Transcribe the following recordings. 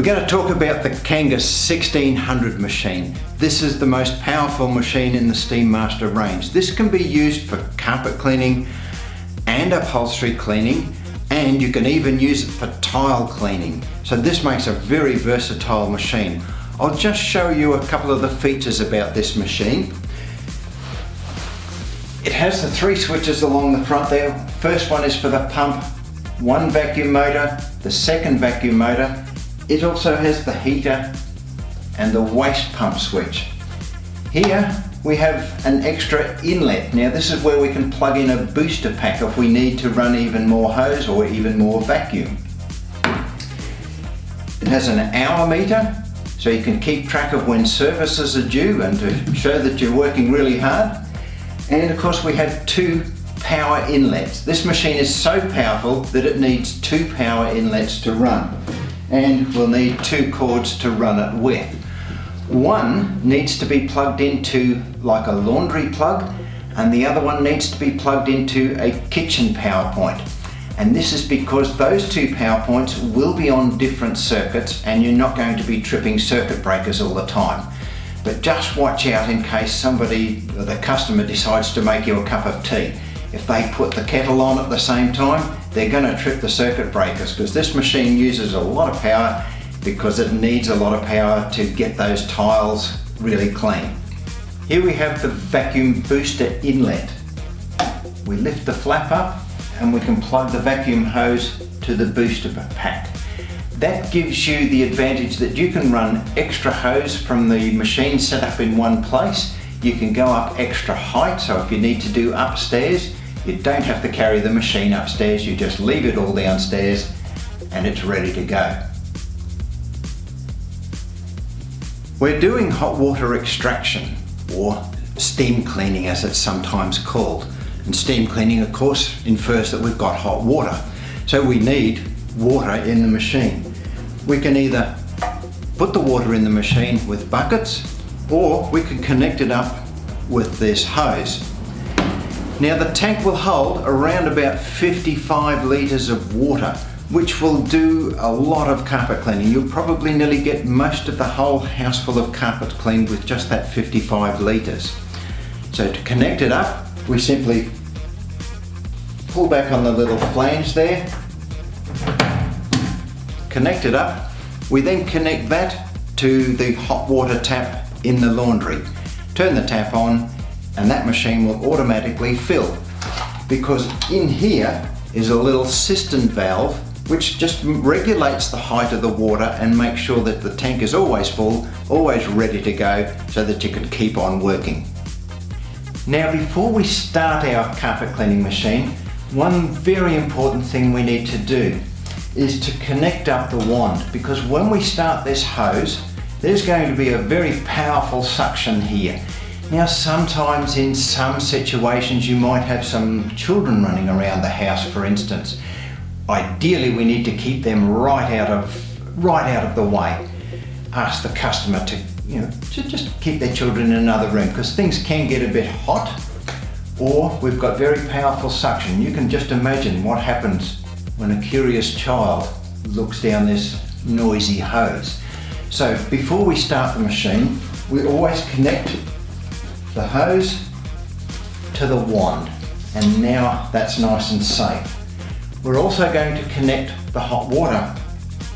We're going to talk about the Kanga 1600 machine. This is the most powerful machine in the Steamaster range. This can be used for carpet cleaning and upholstery cleaning, and you can even use it for tile cleaning. So this makes a very versatile machine. I'll just show you a couple of the features about this machine. It has the 3 switches along the front there. First one is for the pump, one vacuum motor, the second vacuum motor. It also has the heater and the waste pump switch. Here we have an extra inlet. Now this is where we can plug in a booster pack if we need to run even more hose or even more vacuum. It has an hour meter, so you can keep track of when services are due and to show that you're working really hard. And of course we have 2 power inlets. This machine is so powerful that it needs 2 power inlets to run. And we'll need 2 cords to run it with. One needs to be plugged into like a laundry plug, and the other one needs to be plugged into a kitchen power point. And this is because those 2 power points will be on different circuits, and you're not going to be tripping circuit breakers all the time. But just watch out in case somebody, or the customer, decides to make you a cup of tea. If they put the kettle on at the same time, they're going to trip the circuit breakers, because this machine uses a lot of power because it needs a lot of power to get those tiles really clean. Here we have the vacuum booster inlet. We lift the flap up and we can plug the vacuum hose to the booster pack. That gives you the advantage that you can run extra hose from the machine set up in one place. You can go up extra height, so if you need to do upstairs, you don't have to carry the machine upstairs, you just leave it all downstairs and it's ready to go. We're doing hot water extraction, or steam cleaning as it's sometimes called. And steam cleaning of course infers that we've got hot water. So we need water in the machine. We can either put the water in the machine with buckets, or we can connect it up with this hose. Now the tank will hold around about 55 litres of water, which will do a lot of carpet cleaning. You'll probably nearly get most of the whole house full of carpet cleaned with just that 55 litres. So to connect it up, we simply pull back on the little flange there, connect it up. We then connect that to the hot water tap in the laundry. Turn the tap on and that machine will automatically fill, because in here is a little cistern valve which just regulates the height of the water and makes sure that the tank is always full, always ready to go, so that you can keep on working. Now before we start our carpet cleaning machine, one very important thing we need to do is to connect up the wand, because when we start this hose, there's going to be a very powerful suction here. Now sometimes in some situations you might have some children running around the house, for instance. Ideally we need to keep them right out of the way. Ask the customer to just keep their children in another room, because things can get a bit hot, or we've got very powerful suction. You can just imagine what happens when a curious child looks down this noisy hose. So before we start the machine, we always connect the hose to the wand, and now that's nice and safe. We're also going to connect the hot water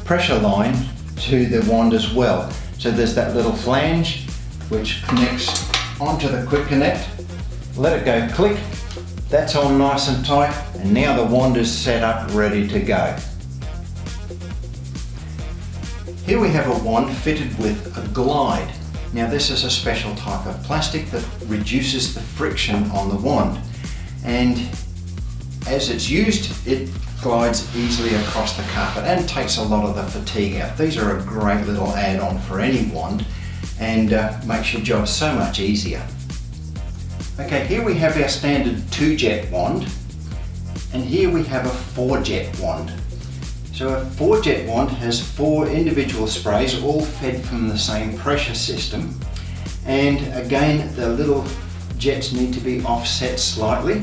pressure line to the wand as well. So there's that little flange which connects onto the quick connect. Let it go click, that's on nice and tight, and now the wand is set up ready to go. Here we have a wand fitted with a glide. Now this is a special type of plastic that reduces the friction on the wand, and as it's used it glides easily across the carpet and takes a lot of the fatigue out. These are a great little add-on for any wand, and makes your job so much easier. Okay, here we have our standard 2-jet wand, and here we have a 4-jet wand. So a 4-jet wand has 4 individual sprays, all fed from the same pressure system, and again the little jets need to be offset slightly.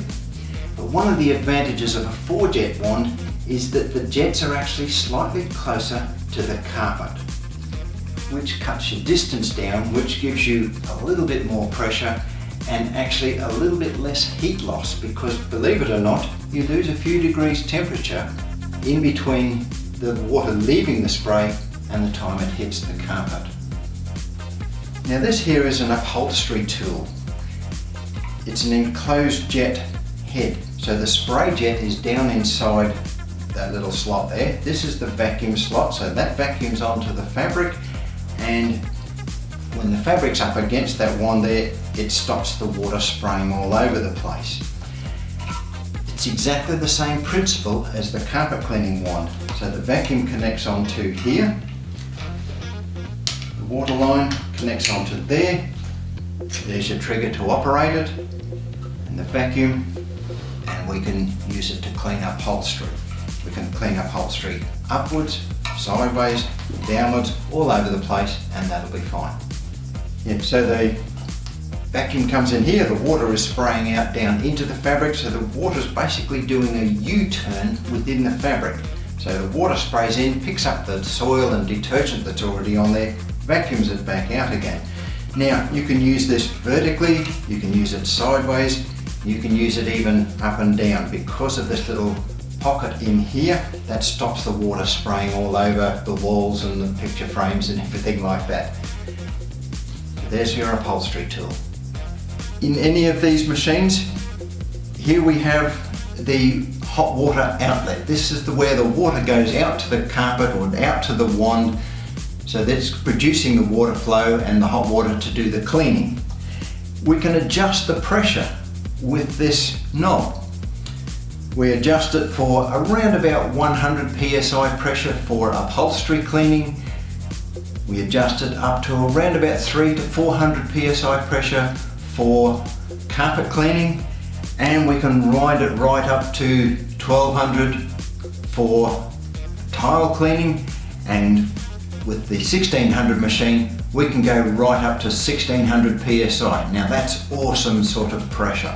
But one of the advantages of a 4-jet wand is that the jets are actually slightly closer to the carpet. which cuts your distance down, which gives you a little bit more pressure and actually a little bit less heat loss, because believe it or not, you lose a few degrees temperature in between the water leaving the spray and the time it hits the carpet. Now this here is an upholstery tool. It's an enclosed jet head, so the spray jet is down inside that little slot there. This is the vacuum slot, so that vacuums onto the fabric, and when the fabric's up against that wand there, it stops the water spraying all over the place. It's exactly the same principle as the carpet cleaning wand. So the vacuum connects onto here, the water line connects onto there, there's your trigger to operate it, and the vacuum, and we can use it to clean upholstery. We can clean upholstery upwards, sideways, downwards, all over the place, and that'll be fine. Yeah, so the vacuum comes in here, the water is spraying out down into the fabric, so the water's basically doing a U-turn within the fabric. So the water sprays in, picks up the soil and detergent that's already on there, vacuums it back out again. Now, you can use this vertically, you can use it sideways, you can use it even up and down. Because of this little pocket in here, that stops the water spraying all over the walls and the picture frames and everything like that. So there's your upholstery tool. In any of these machines, here we have the hot water outlet. This is where the water goes out to the carpet or out to the wand, so that's producing the water flow and the hot water to do the cleaning. We can adjust the pressure with this knob. We adjust it for around about 100 psi pressure for upholstery cleaning. We adjust it up to around about 300 to 400 psi pressure for carpet cleaning, and we can ride it right up to 1200 for tile cleaning, and with the 1600 machine we can go right up to 1600 psi. Now that's awesome sort of pressure.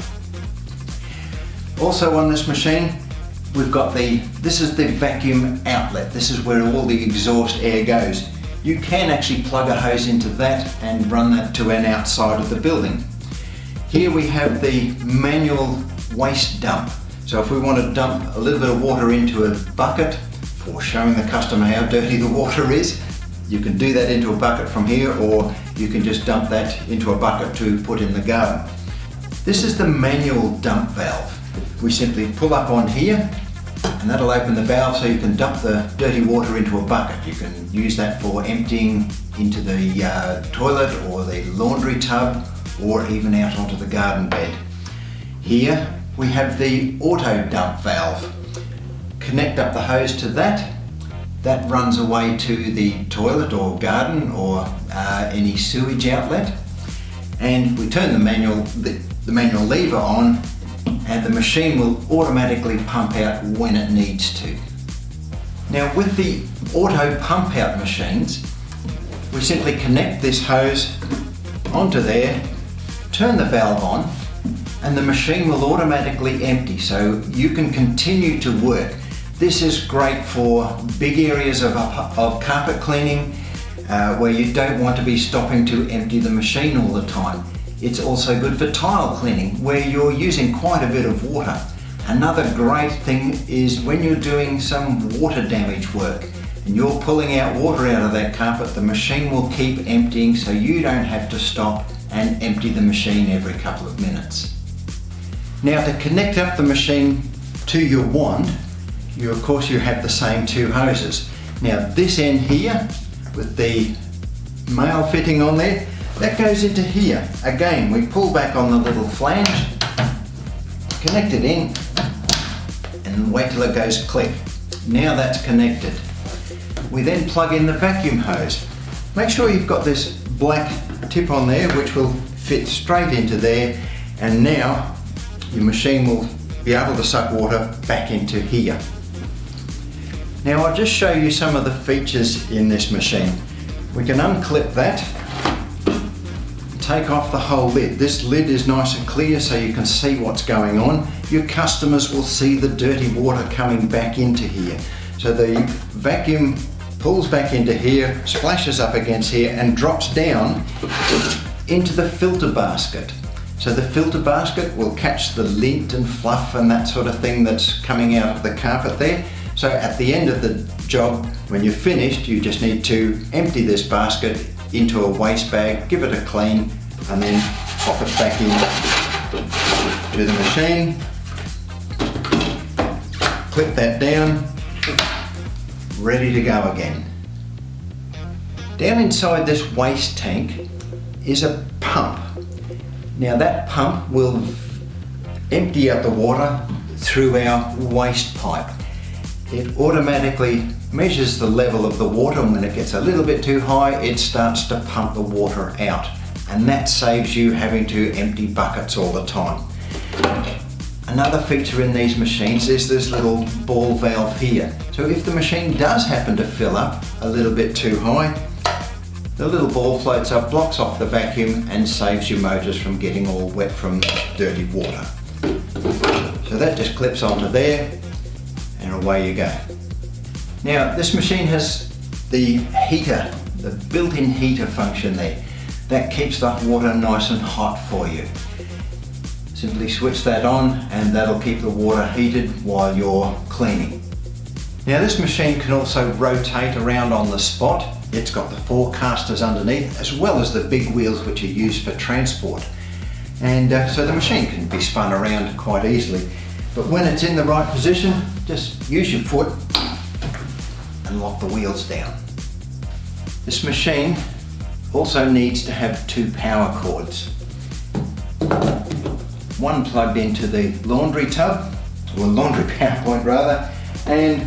Also on this machine we've got this is the vacuum outlet. This is where all the exhaust air goes. You can actually plug a hose into that and run that to an outside of the building. Here we have the manual waste dump. So if we want to dump a little bit of water into a bucket for showing the customer how dirty the water is, you can do that into a bucket from here, or you can just dump that into a bucket to put in the garden. This is the manual dump valve. We simply pull up on here and that'll open the valve so you can dump the dirty water into a bucket. You can use that for emptying into the toilet or the laundry tub, or even out onto the garden bed. Here we have the auto dump valve. Connect up the hose to that. That runs away to the toilet or garden or any sewage outlet, and we turn the manual lever on, and the machine will automatically pump out when it needs to. Now with the auto pump out machines, we simply connect this hose onto there, turn the valve on, and the machine will automatically empty, so you can continue to work. This is great for big areas of carpet cleaning where you don't want to be stopping to empty the machine all the time. It's also good for tile cleaning where you're using quite a bit of water. Another great thing is when you're doing some water damage work and you're pulling out water out of that carpet, the machine will keep emptying so you don't have to stop and empty the machine every couple of minutes. Now to connect up the machine to your wand, of course you have the same two hoses. Now this end here with the male fitting on there, that goes into here. Again, we pull back on the little flange, connect it in, and wait till it goes click. Now that's connected. We then plug in the vacuum hose. Make sure you've got this black tip on there which will fit straight into there, and now your machine will be able to suck water back into here. Now I'll just show you some of the features in this machine. We can unclip that, take off the whole lid. This lid is nice and clear so you can see what's going on. Your customers will see the dirty water coming back into here. So the vacuum pulls back into here, splashes up against here and drops down into the filter basket. So the filter basket will catch the lint and fluff and that sort of thing that's coming out of the carpet there. So at the end of the job, when you're finished, you just need to empty this basket into a waste bag, give it a clean, and then pop it back in to the machine. Clip that down, ready to go again. Down inside this waste tank is a pump. Now that pump will empty out the water through our waste pipe. It automatically measures the level of the water, and when it gets a little bit too high, it starts to pump the water out. And that saves you having to empty buckets all the time. Another feature in these machines is this little ball valve here. So if the machine does happen to fill up a little bit too high, the little ball floats up, blocks off the vacuum and saves your motors from getting all wet from dirty water. So that just clips onto there and away you go. Now this machine has the heater, the built-in heater function there. That keeps the water nice and hot for you. Simply switch that on and that'll keep the water heated while you're cleaning. Now this machine can also rotate around on the spot. It's got the 4 casters underneath as well as the big wheels which are used for transport. And so the machine can be spun around quite easily. But when it's in the right position, just use your foot and lock the wheels down. This machine also needs to have 2 power cords. One plugged into the laundry tub, or laundry power point rather, and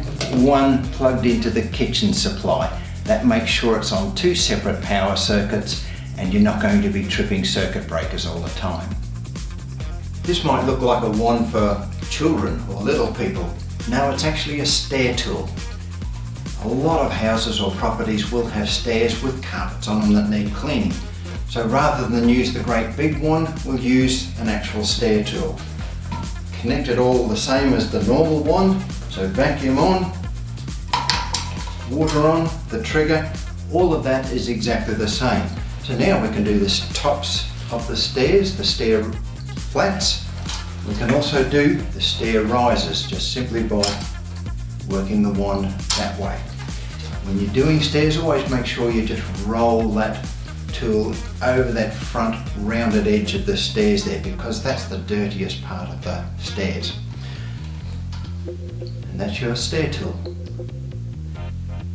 one plugged into the kitchen supply. That makes sure it's on 2 separate power circuits and you're not going to be tripping circuit breakers all the time. This might look like a wand for children or little people. No, it's actually a stair tool. A lot of houses or properties will have stairs with carpets on them that need cleaning. So rather than use the great big wand, we'll use an actual stair tool. Connect it all the same as the normal wand, so vacuum on, water on, the trigger, all of that is exactly the same. So now we can do this tops of the stairs, the stair flats. We can also do the stair risers just simply by working the wand that way. When you're doing stairs, always make sure you just roll that tool over that front rounded edge of the stairs there, because that's the dirtiest part of the stairs. And that's your stair tool.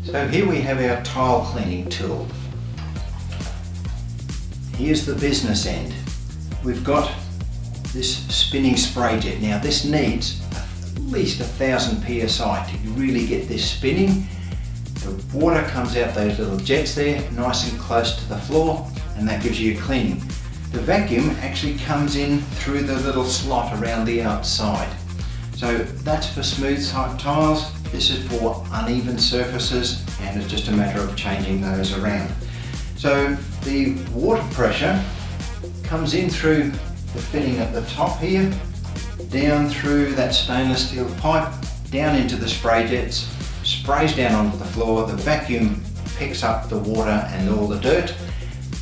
So here we have our tile cleaning tool. Here's the business end. We've got this spinning spray jet. Now this needs at least 1000 psi to really get this spinning. The water comes out those little jets there, nice and close to the floor, and that gives you cleaning. The vacuum actually comes in through the little slot around the outside. So that's for smooth type tiles. This is for uneven surfaces, and it's just a matter of changing those around. So the water pressure comes in through the fitting at the top here, down through that stainless steel pipe, down into the spray jets, sprays down onto the floor. The vacuum picks up the water and all the dirt,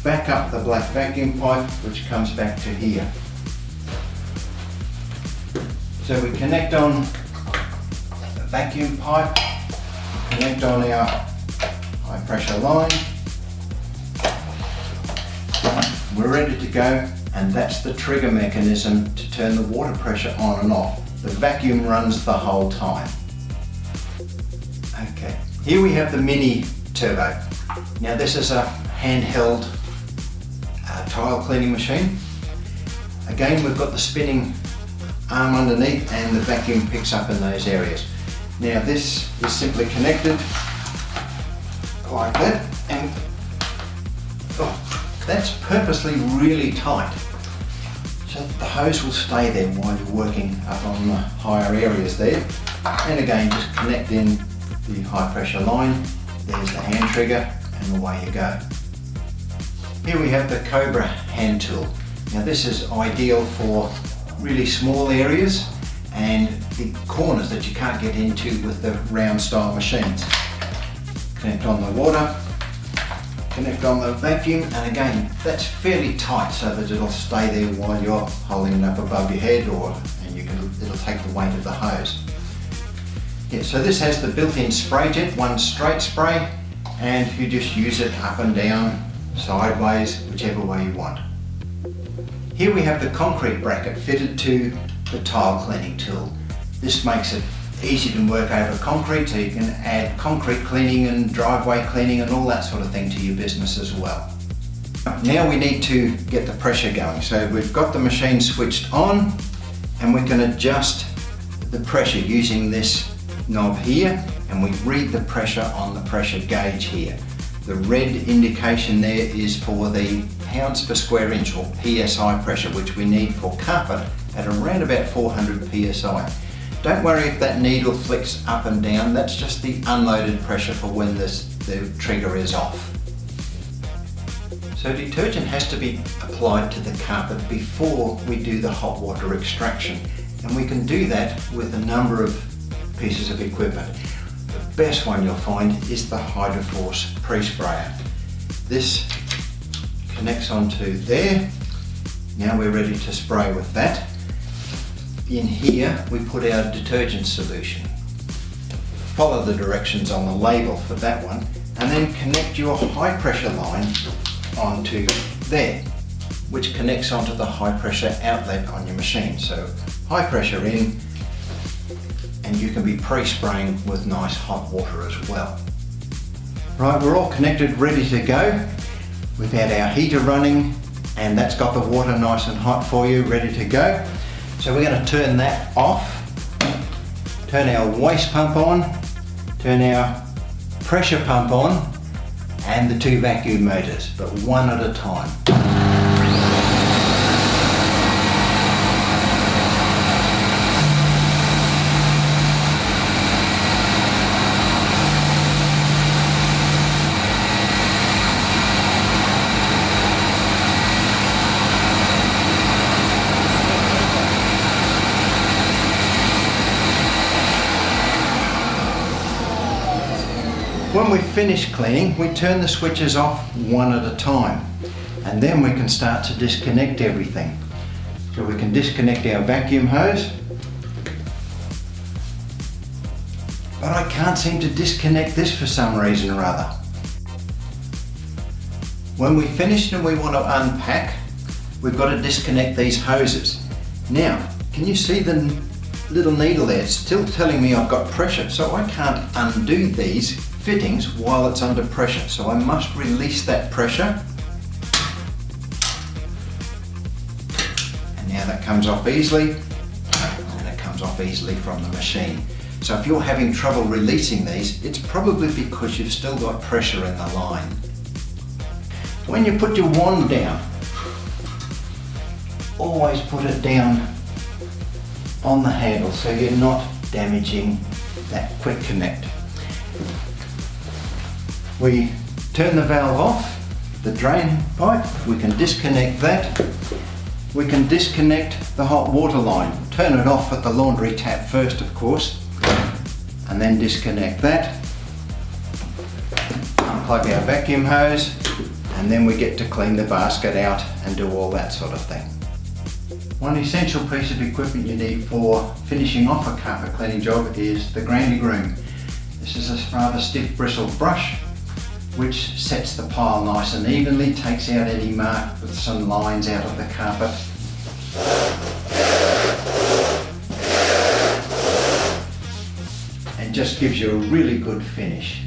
back up the black vacuum pipe, which comes back to here. So we connect on the vacuum pipe, connect on our high pressure line. We're ready to go, and that's the trigger mechanism to turn the water pressure on and off. The vacuum runs the whole time. Okay, here we have the mini turbo. Now this is a handheld tile cleaning machine. Again, we've got the spinning arm underneath and the vacuum picks up in those areas. Now this is simply connected like that, and that's purposely really tight so that the hose will stay there while you're working up on the higher areas there. And again, just connect in the high pressure line, there's the hand trigger, and away you go. Here we have the Kobra hand tool. Now this is ideal for really small areas and big corners that you can't get into with the round style machines. Connect on the water, connect on the vacuum, and again that's fairly tight so that it'll stay there while you're holding it up above your head, it'll take the weight of the hose. Yeah, so this has the built-in spray jet, one straight spray, and you just use it up and down, sideways, whichever way you want. Here we have the concrete bracket fitted to the tile cleaning tool. This makes it easy to work over concrete, so you can add concrete cleaning and driveway cleaning and all that sort of thing to your business as well. Now we need to get the pressure going. So we've got the machine switched on and we can adjust the pressure using this knob here, and we read the pressure on the pressure gauge here. The red indication there is for the pounds per square inch, or PSI pressure, which we need for carpet at around about 400 PSI. Don't worry if that needle flicks up and down, that's just the unloaded pressure for when the trigger is off. So detergent has to be applied to the carpet before we do the hot water extraction, and we can do that with a number of pieces of equipment. The best one you'll find is the Hydra pre-sprayer. This connects onto there. Now we're ready to spray with that. In here we put our detergent solution. Follow the directions on the label for that one, and then connect your high pressure line onto there, which connects onto the high pressure outlet on your machine. So high pressure in, and you can be pre-spraying with nice hot water as well. Right, we're all connected, ready to go. We've had our heater running, and that's got the water nice and hot for you, ready to go. So we're going to turn that off, turn our waste pump on, turn our pressure pump on, and the two vacuum motors, but one at a time. When we finish cleaning, we turn the switches off one at a time, and then we can start to disconnect everything. So we can disconnect our vacuum hose, but I can't seem to disconnect this for some reason or other. When we finish and we want to unpack, we've got to disconnect these hoses. Now, can you see the little needle there? It's still telling me I've got pressure, so I can't undo these fittings while it's under pressure. So I must release that pressure. And now that comes off easily, and it comes off easily from the machine. So if you're having trouble releasing these, it's probably because you've still got pressure in the line. When you put your wand down, always put it down on the handle so you're not damaging that quick connect. We turn the valve off, the drain pipe, we can disconnect that. We can disconnect the hot water line. Turn it off at the laundry tap first, of course, and then disconnect that. Unplug our vacuum hose, and then we get to clean the basket out and do all that sort of thing. One essential piece of equipment you need for finishing off a carpet cleaning job is the Grandy Groom. This is a rather stiff bristled brush which sets the pile nice and evenly, takes out any mark with some lines out of the carpet. And just gives you a really good finish.